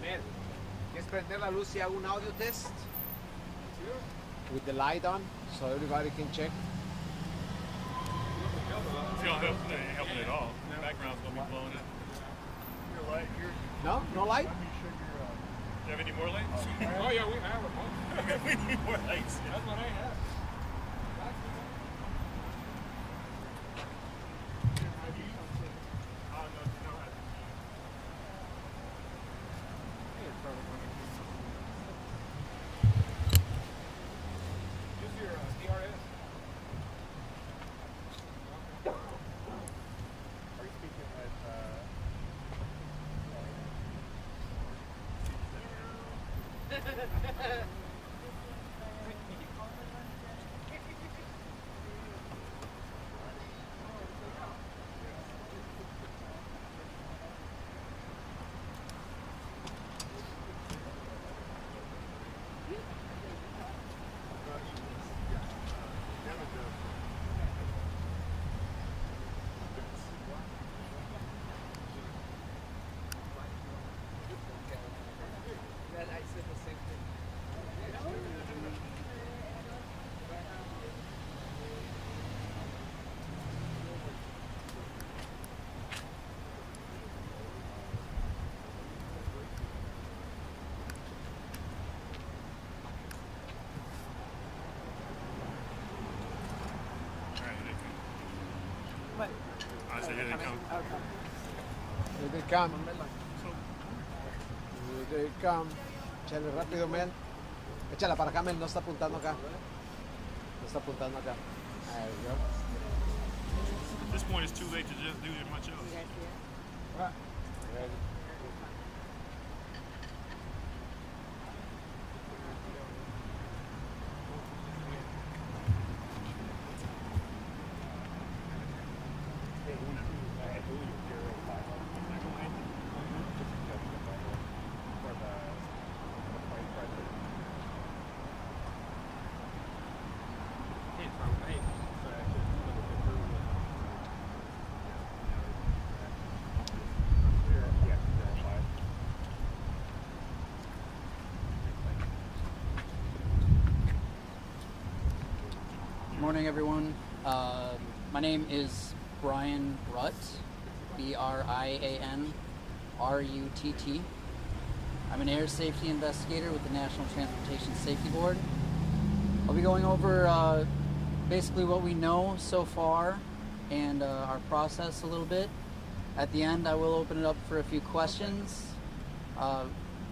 Mel, ¿quieres prender la luz y hago un audio test? With the light on, so everybody can check. It's not helping at all. The background's going to be blowing in. Your light here. No? No light? Do you have any more lights? Oh, yeah, we have it. We need more lights. That's what I have. I said, here they come. Here they come. Here they come. Échale rápido, Mel. Échala para acá, Mel. No está apuntando acá. No está apuntando acá. There we go. At this point, it's too late to just do much else. Ready. Morning, everyone. My name is Brian Rutt, B-R-I-A-N-R-U-T-T. I'm an air safety investigator with the National Transportation Safety Board. I'll be going over basically what we know so far and our process a little bit. At the end, I will open it up for a few questions.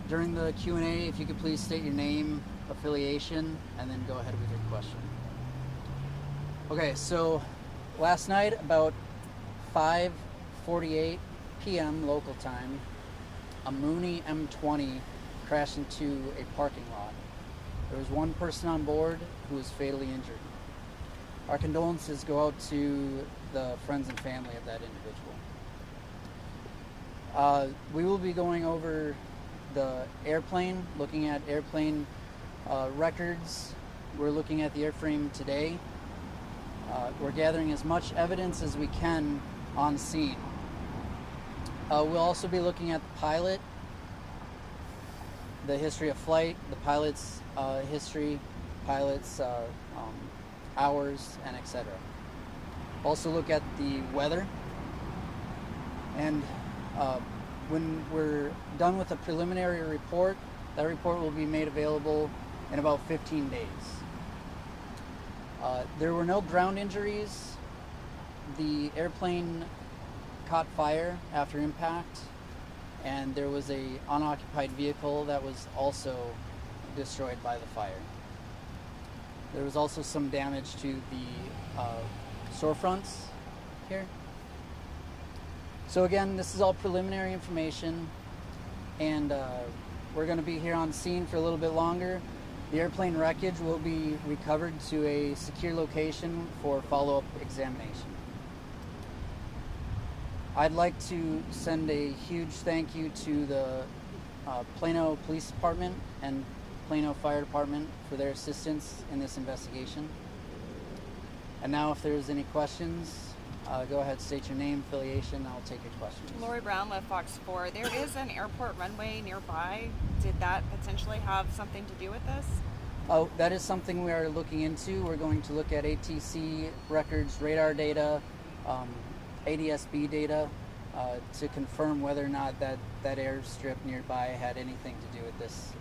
During the Q&A, if you could please state your name, affiliation, and then go ahead with your question. Okay, so last night about 5:48 p.m. local time, a Mooney M20 crashed into a parking lot. There was one person on board who was fatally injured. Our condolences go out to the friends and family of that individual. We will be going over the airplane, looking at airplane records. We're looking at the airframe today. We're gathering as much evidence as we can on scene. We'll also be looking at the pilot, the history of flight, the pilot's history, pilot's hours, and etc. Also look at the weather. And when we're done with the preliminary report, that report will be made available in about 15 days. There were no ground injuries. The airplane caught fire after impact, and there was a unoccupied vehicle that was also destroyed by the fire. There was also some damage to the storefronts here. So again, this is all preliminary information, and we're going to be here on scene for a little bit longer. The airplane wreckage will be recovered to a secure location for follow-up examination. I'd like to send a huge thank you to the Plano Police Department and Plano Fire Department for their assistance in this investigation. And now if there's any questions, Go ahead, state your name, affiliation, I'll take your questions. Lori Brown, Live Fox 4. There is an airport runway nearby. Did that potentially have something to do with this? Oh, that is something we are looking into. We're going to look at ATC records, radar data, ADSB data, to confirm whether or not that airstrip nearby had anything to do with this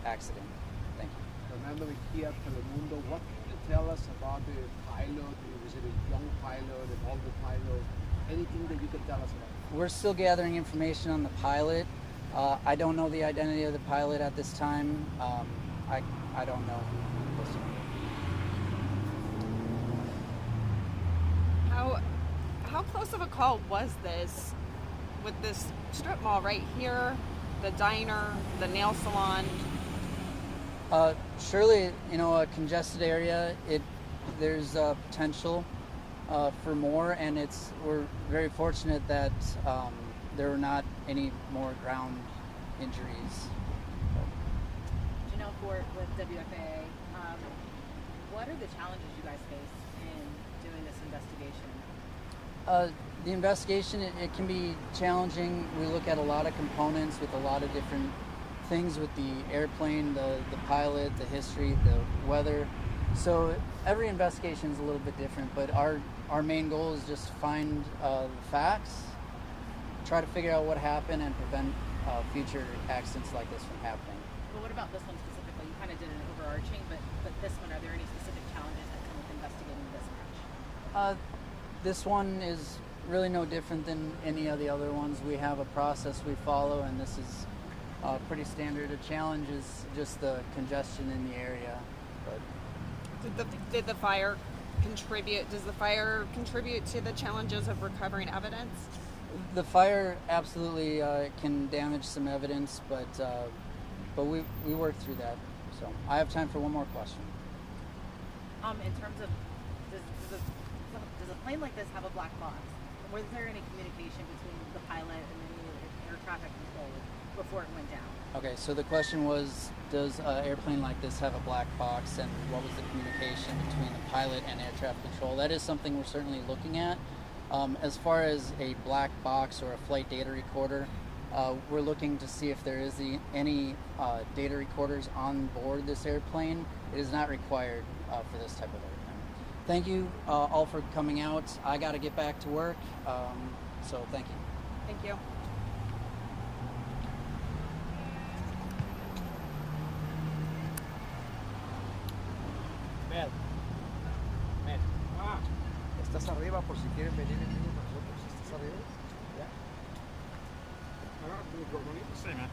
accident. Thank you. Fernando Mejia, Telemundo, what can you tell us about the pilot? Was it a young pilot, an older pilot? Anything that you can tell us about? We're still gathering information on the pilot. I don't know the identity of the pilot at this time. I don't know. How close of a call was this with this strip mall right here, the diner, the nail salon? Surely, a congested area, there's potential for more, and we're very fortunate that there were not any more ground injuries. Janelle Fort with WFAA. What are the challenges you guys face in doing this investigation? The investigation, it can be challenging. We look at a lot of components with a lot of different things with the airplane, the pilot, the history, the weather. So every investigation is a little bit different, but our main goal is just find the facts, try to figure out what happened, and prevent future accidents like this from happening. But what about this one specifically? You kind of did an overarching, but this one, are there any specific challenges that come with investigating this crash? This one is really no different than any of the other ones. We have a process we follow, and this is pretty standard. The challenge is just the congestion in the area. But Did the fire contribute? Does the fire contribute to the challenges of recovering evidence? the fire absolutely can damage some evidence, but we worked through that. So I have time for one more question. In terms of, does a plane like this have a black box? Was there any communication between the pilot and the air traffic control before it went down? Okay, so the question was, does an airplane like this have a black box, and what was the communication between the pilot and air traffic control? That is something we're certainly looking at. As far as a black box or a flight data recorder, we're looking to see if there is any data recorders on board this airplane. It is not required for this type of airplane. Thank you all for coming out. I got to get back to work, so thank you. Thank you. Mel. Estás arriba por si quieren venir en vivo con nosotros. ¿Estás arriba? ¿Ya? Sí, man.